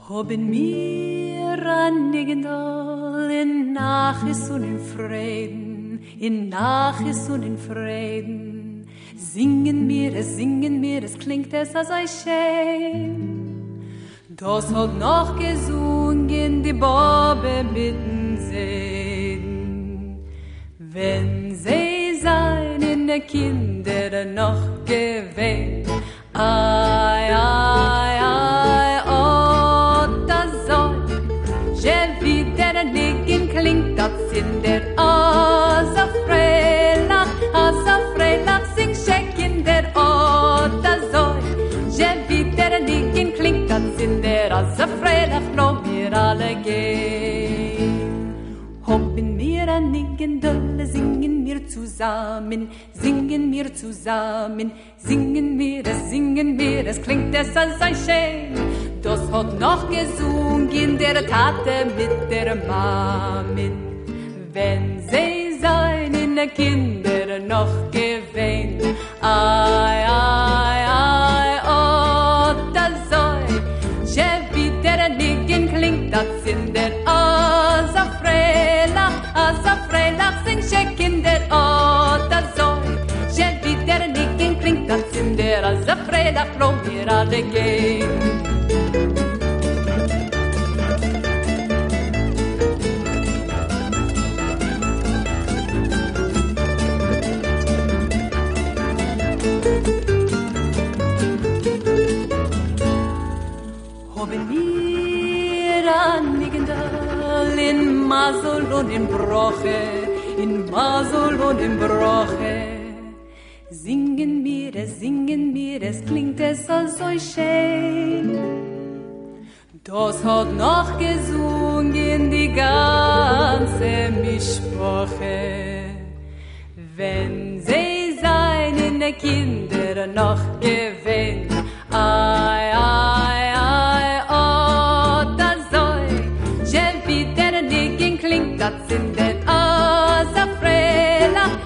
Haben mir anliegend in Nachricht und in Frieden, in Nachricht und in Frieden. Singen mir, es klingt es als ein schön. Das hat noch gesungen die Bobbe mitten sehen. Wenn sie seine Kinder noch gewähnt, ai, ai, ai, oh, das soll je wieder liegen, klingt das in der Asa Freilach, sing Scheck der oh, das soll je wieder liegen, klingt das in der Asa Freilach, noch mir alle gehen. Hoppen wir an Nigendölle, singen wir zusammen, es klingt es als ein Schön. Das hat noch gesungen der Tate mit der Mamin. Wenn sie seine Kinder noch gewähnt, ai, ai, ai, oh, das soll je wieder liegen, klingt das in der Asa Freilach, sing Scheck in der oh, das soll je wieder liegen, klingt das in der Asa Freilach, wo wir alle gehen. Haben wir anliegend in Masel und in Broche, singen wir, es klingt es als so schön. Das hat noch gesungen die ganze Mischproche. Wenn sie seine Kinder noch gewähnt, ai, ai, ai, oh, das soll je wieder liegen, klingt das in der Asa Freilach,